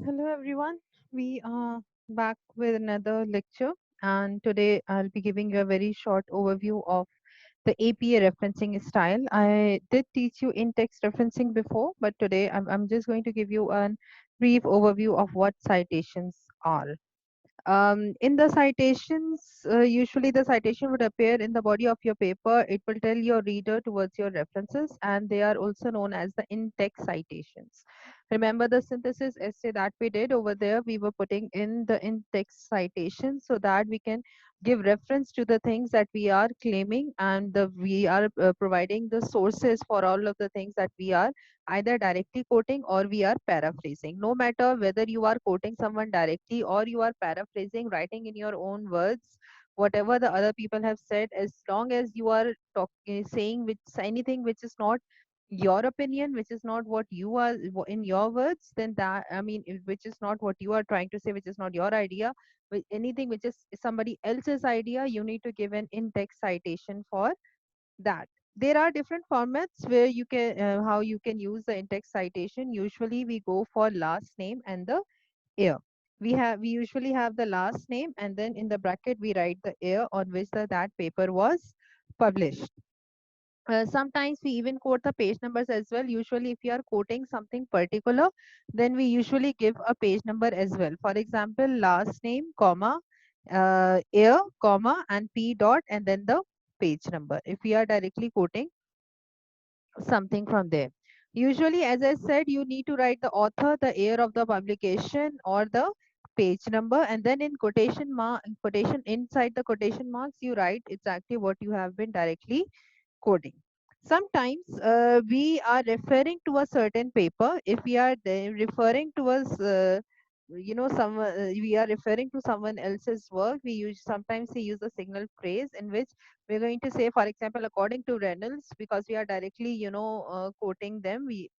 Hello everyone. We are back with another lecture, and today I'll be giving you a very short overview of the APA referencing style. I did teach you in-text referencing before, but today I'm just going to give you a brief overview of what citations are. In the citations, usually the citation would appear in the body of your paper. It will tell your reader towards your references, and they are also known as the in-text citations. Remember the synthesis essay that we did over there, we were putting in the in-text citation so that we can give reference to the things that we are claiming, and we are providing the sources for all of the things that we are either directly quoting or we are paraphrasing. No matter whether you are quoting someone directly or you are paraphrasing, writing in your own words, whatever the other people have said, as long as you are saying anything which is not your opinion, which is not what you are in your words, then that, I mean, which is not what you are trying to say, which is not your idea, anything which is somebody else's idea, you need to give an in-text citation for that. There are different formats where you can how you can use the in-text citation. Usually we go for last name and the year. We usually have the last name, and then in the bracket we write the year on which that paper was published. Sometimes we even quote the page numbers as well. Usually if you are quoting something particular, then we usually give a page number as well. For example, last name comma year comma and p dot and then the page number, if we are directly quoting something from there. Usually, as I said, you need to write the author, the year of the publication, or the page number, and then in quotation inside the quotation marks, you write exactly what you have been directly quoting. Sometimes we are referring to a certain paper. If we are referring to us, we are referring to someone else's work. Sometimes we use the signal phrase in which we're going to say, for example, according to Reynolds, because we are directly, quoting them. We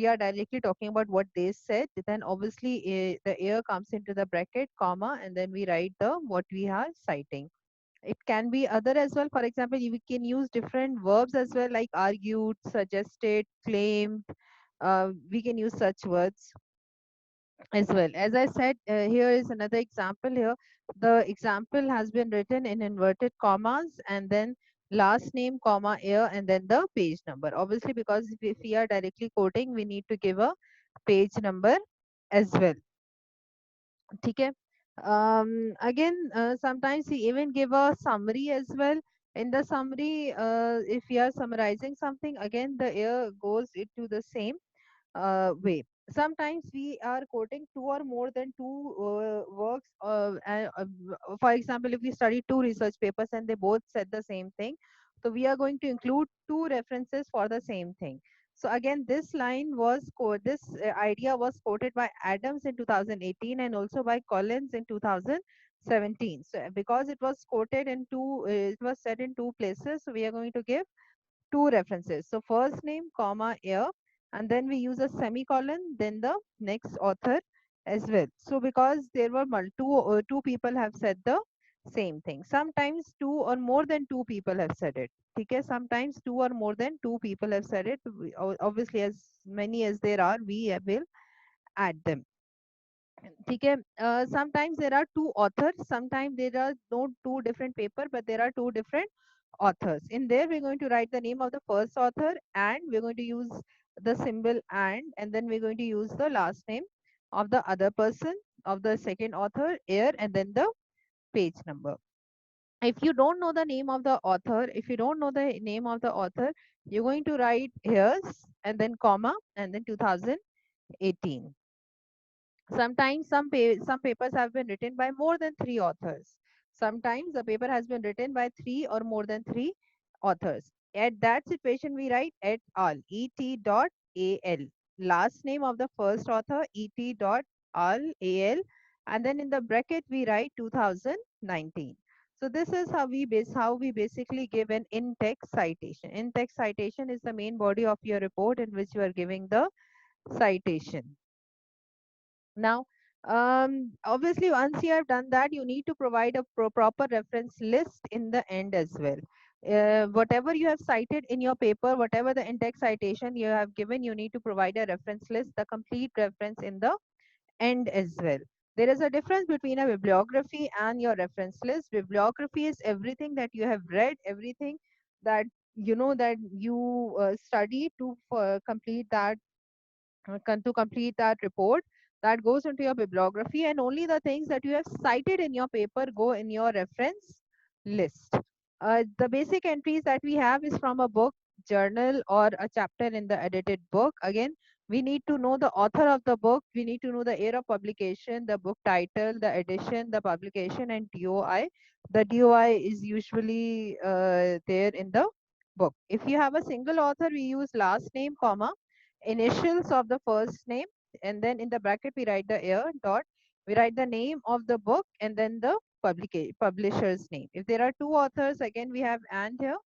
are directly talking about what they said. Then obviously the year comes into the bracket, comma, and then we write the what we are citing. It can be other as well. For example, we can use different verbs as well, like argued, suggested, claimed. We can use such words as well. As I said, here is another example here. The example has been written in inverted commas and then last name, comma, year, and then the page number. Obviously, because if we are directly quoting, we need to give a page number as well. Okay. Again, sometimes we even give a summary as well. In the summary, if we are summarizing something, again the year goes into the same way. Sometimes we are quoting two or more than two works. For example, if we study two research papers and they both said the same thing, so we are going to include two references for the same thing. So again, this idea was quoted by Adams in 2018 and also by Collins in 2017. So because it was quoted in it was said in two places, so we are going to give two references. So first name, comma, year, and then we use a semicolon, then the next author as well. So because there were two people have said the same thing. Sometimes two or more than two people have said it. Okay, sometimes two or more than two people have said it. Obviously, as many as there are, we will add them. ठीक है. Sometimes there are two authors, sometimes there are no two different paper, but there are two different authors. In there, we're going to write the name of the first author and we're going to use the symbol and then we're going to use the last name of the other person, of the second author, year, and then the page number. If you don't know the name of the author, if you don't know the name of the author, you're going to write here's and then comma and then 2018. Sometimes some papers have been written by more than three authors. Sometimes the paper has been written by three or more than three authors. At that situation, we write et al. Et dot al. Last name of the first author, et dot al. And then in the bracket we write 2019. So this is how we basically give an in-text citation. In-text citation is the main body of your report in which you are giving the citation. Now, obviously, once you have done that, you need to provide a proper reference list in the end as well. Whatever you have cited in your paper, whatever the in-text citation you have given, you need to provide a reference list, the complete reference in the end as well. There is a difference between a bibliography and your reference list. Bibliography is everything that you have read, everything that that you study to complete that to complete that report, that goes into your bibliography, and only the things that you have cited in your paper go in your reference list. The basic entries that we have is from a book, journal, or a chapter in the edited book. Again, we need to know the author of the book, we need to know the year of publication, the book title, the edition, the publication, and DOI. The DOI is usually there in the book. If you have a single author, we use last name, comma, initials of the first name, and then in the bracket we write the year, dot, we write the name of the book, and then the publisher's name. If there are two authors, again we have and here,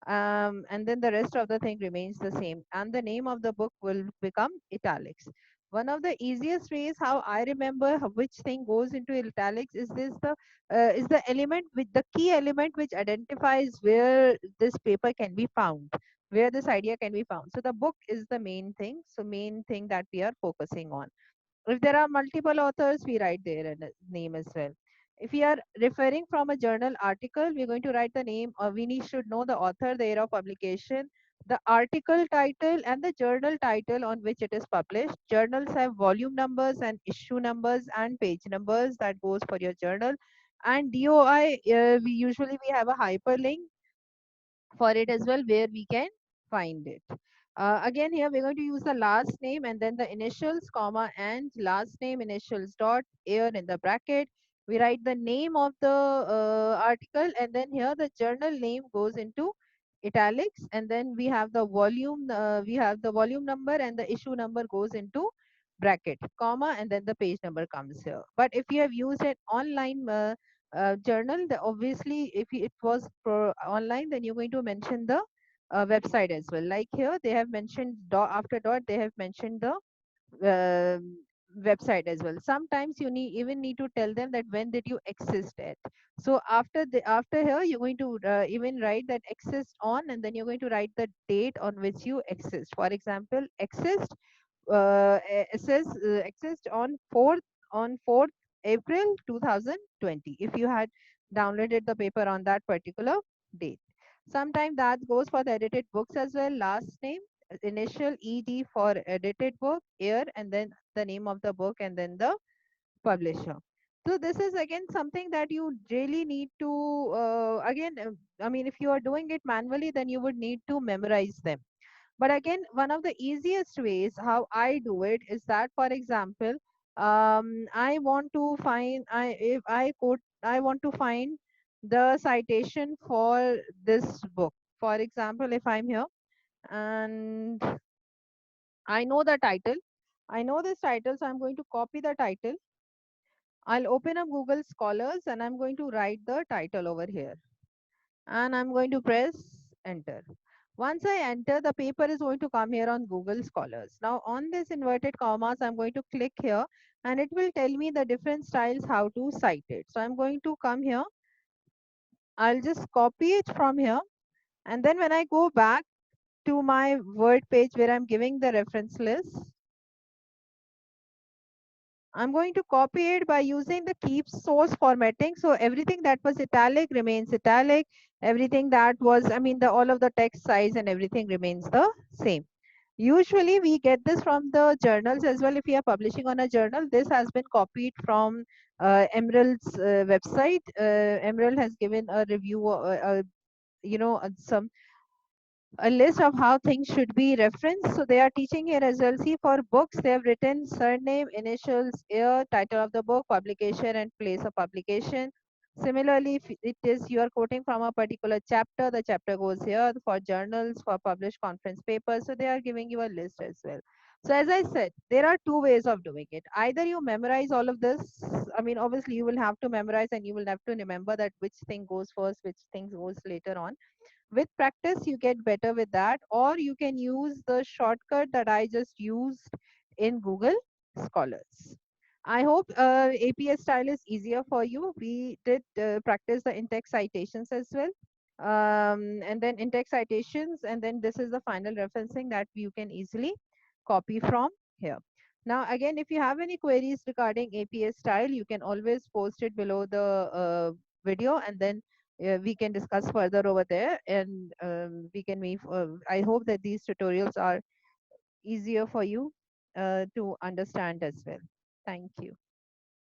and then the rest of the thing remains the same, and the name of the book will become italics. One of the easiest ways how I remember which thing goes into italics is the element with the key element which identifies where this paper can be found, where this idea can be found. So the book is the main thing, so main thing that we are focusing on. If there are multiple authors, we write their name as well. If we are referring from a journal article, we're going to write the name, or we need should know the author, the year of publication, the article title, and the journal title on which it is published. Journals have volume numbers and issue numbers and page numbers that goes for your journal. And DOI, we have a hyperlink for it as well, where we can find it. Again, here we're going to use the last name and then the initials, comma, and last name, initials, dot, here in the bracket. We write the name of the article, and then here the journal name goes into italics, and then we have the volume number, and the issue number goes into bracket, comma, and then the page number comes here. But if you have used an online journal, obviously if it was online, then you're going to mention the website as well. Like here they have mentioned dot, after dot they have mentioned the uh, website as well. Sometimes you even need to tell them that when did you exist at. So after here you're going to even write that exist on, and then you're going to write the date on which you exist. For example, exist on 4th April 2020, if you had downloaded the paper on that particular date. Sometimes that goes for the edited books as well. Last name, initial ED for edited book, year, and then the name of the book, and then the publisher. So this is again something that you really need to I mean, if you are doing it manually, then you would need to memorize them. But again, one of the easiest ways how I do it is that, for example, I want to find I if I quote I want to find the citation for this book. For example, if I'm here and I know the title, I know this title, so I'm going to copy the title. I'll open up Google Scholars and I'm going to write the title over here, and I'm going to press enter. Once I enter, the paper is going to come here on Google Scholars. Now on this inverted commas, I'm going to click here, and it will tell me the different styles how to cite it. So I'm going to come here. I'll just copy it from here. And then when I go back to my Word page where I'm giving the reference list, I'm going to copy it by using the keep source formatting. So everything that was italic remains italic. Everything that was, I mean, all of the text size and everything remains the same. Usually we get this from the journals as well. If we are publishing on a journal, this has been copied from Emerald's website. Emerald has given a review, some a list of how things should be referenced. So they are teaching here as well. See, for books, they have written surname, initials, year, title of the book, publication, and place of publication. Similarly, if it is you are quoting from a particular chapter, the chapter goes here. For journals, for published conference papers, so they are giving you a list as well. So as I said, there are two ways of doing it. Either you memorize all of this. I mean, obviously you will have to memorize, and you will have to remember that which thing goes first, which thing goes later on. With practice you get better with that, or you can use the shortcut that I just used in Google Scholars. I hope APS style is easier for you. We did practice the in-text citations as well, and then in-text citations, and then this is the final referencing that you can easily copy from here. Now, again, if you have any queries regarding APA style, you can always post it below the video, and then we can discuss further over there. And we can make. I hope that these tutorials are easier for you to understand as well. Thank you.